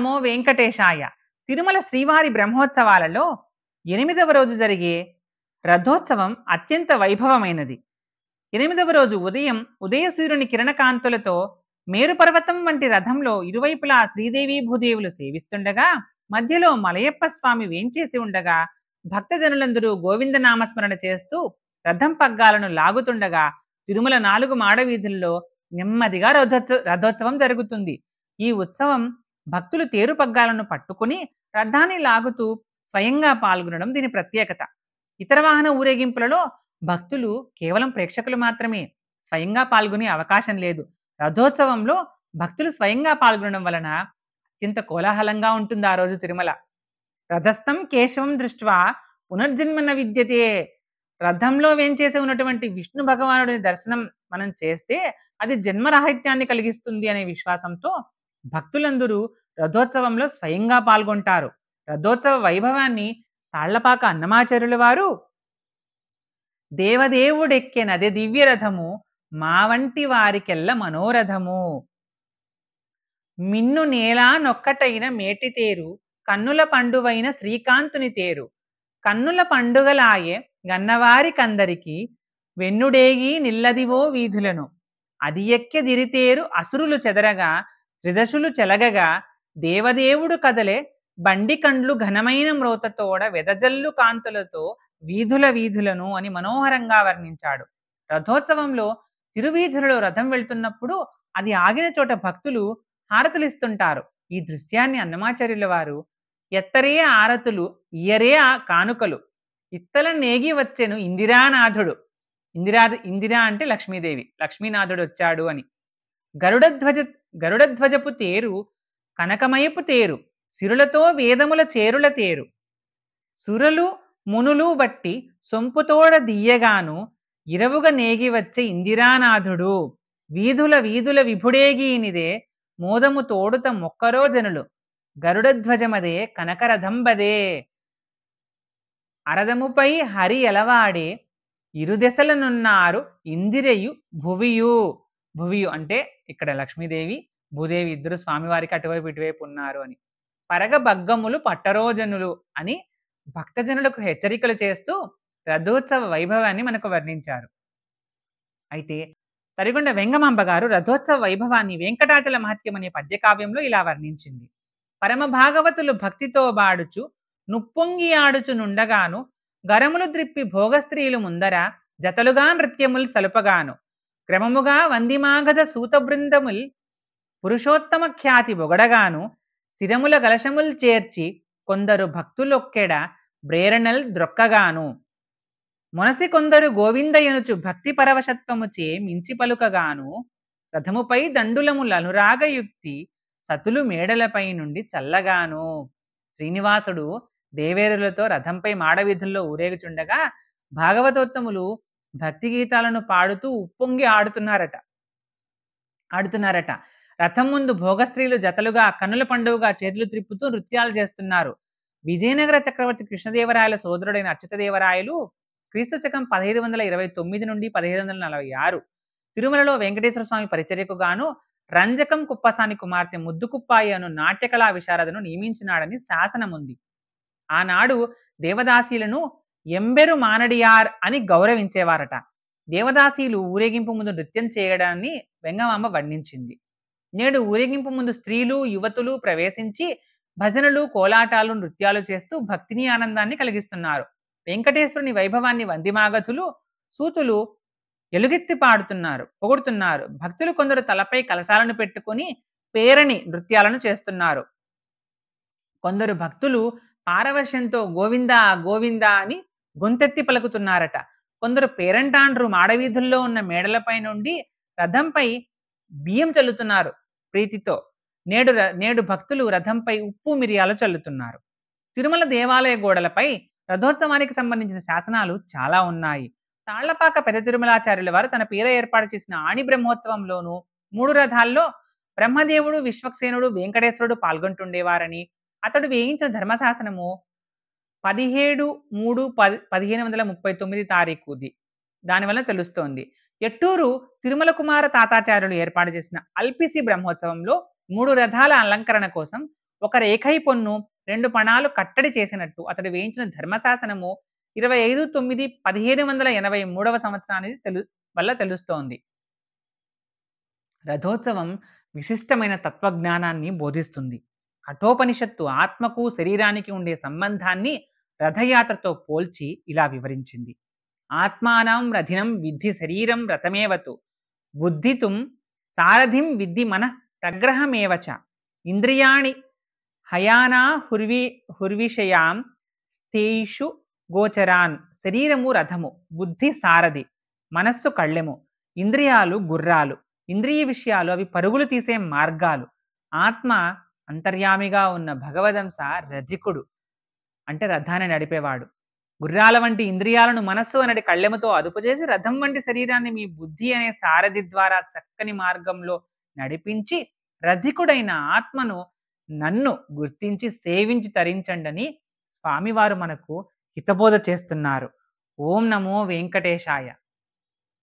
నమో వెంకటేశాయ. తిరుమల శ్రీవారి బ్రహ్మోత్సవాలలో 8వ రోజు జరిగే రథోత్సవం అత్యంత వైభవమైనది. 8వ రోజు ఉదయం ఉదయసూర్యుని కిరణకాంతులతో మేరుపర్వతం వంటి రథంలో ఇరువైపులా శ్రీదేవి భూదేవులు సేవిస్తుండగా, మధ్యలో మలయప్ప స్వామి వేంచేసి ఉండగా, భక్తజనులందరూ గోవింద నామస్మరణ చేస్తూ రథం పగ్గాలను లాగుతుండగా, తిరుమల 4 మాడవీధుల్లో నెమ్మదిగా రథోత్సవం జరుగుతుంది. ఈ ఉత్సవం భక్తులు తేరు పగ్గాలను పట్టుకుని రథాన్ని లాగుతూ స్వయంగా పాల్గొనడం దీని ప్రత్యేకత. ఇతర వాహన ఊరేగింపులలో భక్తులు కేవలం ప్రేక్షకులు మాత్రమే, స్వయంగా పాల్గొనే అవకాశం లేదు. రథోత్సవంలో భక్తులు స్వయంగా పాల్గొనడం వలన అత్యంత కోలాహలంగా ఉంటుంది ఆ రోజు తిరుమల. రథస్థం కేశవం దృష్ట్వా పునర్జన్మన విద్యతే. రథంలో వేంచేసి ఉన్నటువంటి విష్ణు భగవానుడిని దర్శనం మనం చేస్తే అది జన్మరాహిత్యాన్ని కలిగిస్తుంది అనే విశ్వాసంతో భక్తులందరూ రథోత్సవంలో స్వయంగా పాల్గొంటారు. రథోత్సవ వైభవాన్ని తాళ్లపాక అన్నమాచార్యుల వారు, దేవదేవుడెక్కెనదే దివ్యరథము మా వంటి వారికెల్ల మనోరథము, మిన్ను నేలా నొక్కటైన మేటితేరు కన్నుల పండువైన శ్రీకాంతుని తేరు, కన్నుల పండుగలాయే గన్నవారికందరికి వెన్నుడేగి నిల్లదివో వీధులను, అది ఎక్కె దిరితేరు అసురులు చెదరగా త్రిదశులు చెలగగా, దేవదేవుడు కదలే బండి కండ్లు ఘనమైన మ్రోతతోడ వెదజల్లు కాంతులతో వీధుల వీధులను అని మనోహరంగా వర్ణించాడు. రథోత్సవంలో తిరువీధులలో రథం వెళ్తున్నప్పుడు అది ఆగిన చోట భక్తులు హారతులిస్తుంటారు. ఈ దృశ్యాన్ని అన్నమాచార్యుల వారు, ఎత్తరే ఆరతులు ఇయరే ఆ కానుకలు, ఇత్తల నేగి వచ్చెను ఇందిరానాథుడు. ఇందిరా అంటే లక్ష్మీదేవి, లక్ష్మీనాథుడు వచ్చాడు అని. గరుడధ్వజపు తేరు కనకమయపు తేరు, సిరులతో వేదముల చేరుల తేరు, సురలు మునులు బట్టి సొంపుతోడ దియ్యగాను ఇరవుగ నేగి వచ్చే ఇందిరానాథుడు, వీధుల వీధుల విభుడేగీనిదే మోదము తోడుత మొక్కరో జనులు, గరుడధ్వజమదే కనకరథంబదే, అరదముపై హరి ఎలవాడే ఇరుదెసలనున్నారు ఇందిరయు భువియు. భువియు అంటే ఇక్కడ లక్ష్మీదేవి భూదేవి ఇద్దరు స్వామివారికి అటువైపు ఇటువైపు ఉన్నారు అని. పరగ బగ్గములు పట్టరోజనులు అని భక్తజనులకు హెచ్చరికలు చేస్తూ రథోత్సవ వైభవాన్ని మనకు వర్ణించారు. అయితే తరిగొండ వెంగమాంబ గారు రథోత్సవ వైభవాన్ని వెంకటాచల మహత్యం అనే పద్యకావ్యంలో ఇలా వర్ణించింది. పరమ భాగవతులు భక్తితో బాడుచు నుప్పొంగి ఆడుచు నుండగాను, గరములు ద్రిప్పి భోగస్త్రీలు ముందర జతలుగా నృత్యములు సలుపగాను, క్రమముగా వందిమాగధ సూత బృందముల్ పురుషోత్తమ ఖ్యాతి బొగడగాను, శిరముల కలశముల్ చేర్చి కొందరు భక్తులొక్కెడ బ్రేరణల్ ద్రొక్కగాను, మొనసి కొందరు గోవిందయనుచు భక్తి పరవశత్వముచే మించి పలుకగాను, రథముపై దండులముల అనురాగయుక్తి సతులు మేడలపై నుండి చల్లగాను. శ్రీనివాసుడు దేవేరులతో రథంపై మాడవీధుల్లో ఊరేగుచుండగా భాగవతోత్తములు భక్తి గీతాలను పాడుతూ ఉప్పొంగి ఆడుతున్నారట. రథం ముందు భోగస్త్రీలు జతలుగా కన్నుల పండుగగా చేతులు త్రిప్పుతూ నృత్యాలు చేస్తున్నారు. విజయనగర చక్రవర్తి కృష్ణదేవరాయల సోదరుడైన అచ్యుతదేవరాయలు క్రీస్తు శకం 1529 నుండి 1546 తిరుమలలో వెంకటేశ్వర స్వామి పరిచర్యకు గాను రంజకం కుప్పసాని కుమార్తె ముద్దుకుప్పాయి అను నాట్యకళా విశారదను నియమించినాడని శాసనముంది. ఆనాడు దేవదాసీలను ఎంబెరు మానడియార్ అని గౌరవించేవారట. దేవదాసీలు ఊరేగింపు ముందు నృత్యం చేయడాన్ని వెంగమాంబ వర్ణించింది. నేడు ఊరేగింపు ముందు స్త్రీలు యువతులు ప్రవేశించి భజనలు కోలాటాలు నృత్యాలు చేస్తూ భక్తిని ఆనందాన్ని కలిగిస్తున్నారు. వెంకటేశ్వరుని వైభవాన్ని వందిమాగతులు సూతులు ఎలుగెత్తి పొగుడుతున్నారు. భక్తులు కొందరు తలపై కలశాలను పెట్టుకుని పేరణి నృత్యాలను చేస్తున్నారు. కొందరు భక్తులు పారవశ్యంతో గోవిందా గోవిందా అని గొంతెత్తి పలుకుతున్నారట. కొందరు పేరంటాండ్రు మాడవీధుల్లో ఉన్న మేడలపై నుండి రథంపై బియ్యం చల్లుతున్నారు ప్రీతితో. నేడు భక్తులు రథంపై ఉప్పు మిరియాలు చల్లుతున్నారు. తిరుమల దేవాలయ గోడలపై రథోత్సవానికి సంబంధించిన శాసనాలు చాలా ఉన్నాయి. తాళ్లపాక పెద్ద తిరుమలాచార్యుల వారు తన పేర ఏర్పాటు చేసిన ఆణి బ్రహ్మోత్సవంలోనూ 3 రథాల్లో బ్రహ్మదేవుడు, విశ్వక్సేనుడు, వెంకటేశ్వరుడు పాల్గొంటుండేవారని, అతడు వేయించిన ధర్మశాసనము 17/3/1539 తారీఖుది దానివల్ల తెలుస్తోంది. ఎట్టూరు తిరుమల కుమార తాతాచార్యులు ఏర్పాటు చేసిన అల్పిసి బ్రహ్మోత్సవంలో 3 రథాల అలంకరణ కోసం ఒక రేఖై పొన్ను 2 పణాలు కట్టడి చేసినట్టు అతడు వేయించిన ధర్మశాసనము 25/9/1583 సంవత్సరానికి వల్ల తెలుస్తోంది. రథోత్సవం విశిష్టమైన తత్వజ్ఞానాన్ని బోధిస్తుంది. కఠోపనిషత్తు ఆత్మకు శరీరానికి ఉండే సంబంధాన్ని రథయాత్రతో పోల్చి ఇలా వివరించింది. ఆత్మానం రథినం విద్ధి శరీరం రథమేవతు బుద్ధితుం సారథిం విద్ధి మనః ప్రగ్రహమేవచ ఇంద్రియాణి హయానా హుర్విషయాం స్థేషు గోచరాన్. శరీరము రథము, బుద్ధి సారథి, మనస్సు కళ్ళెము, ఇంద్రియాలు గుర్రాలు. ఇంద్రియ విషయాలు అవి పరుగులు తీసే మార్గాలు. ఆత్మ అంతర్యామిగా ఉన్న భగవదంశ రథికుడు, అంటే రథాన్ని నడిపేవాడు. గుర్రాల వంటి ఇంద్రియాలను మనస్సు అనటి కళ్ళెముతో అదుపు చేసి రథం వంటి శరీరాన్ని మీ బుద్ధి అనే సారథి ద్వారా చక్కని మార్గంలో నడిపించి రథికుడైన ఆత్మను నన్ను గుర్తించి సేవించి తరించండని స్వామివారు మనకు హితబోధ చేస్తున్నారు. ఓం నమో వెంకటేశాయ.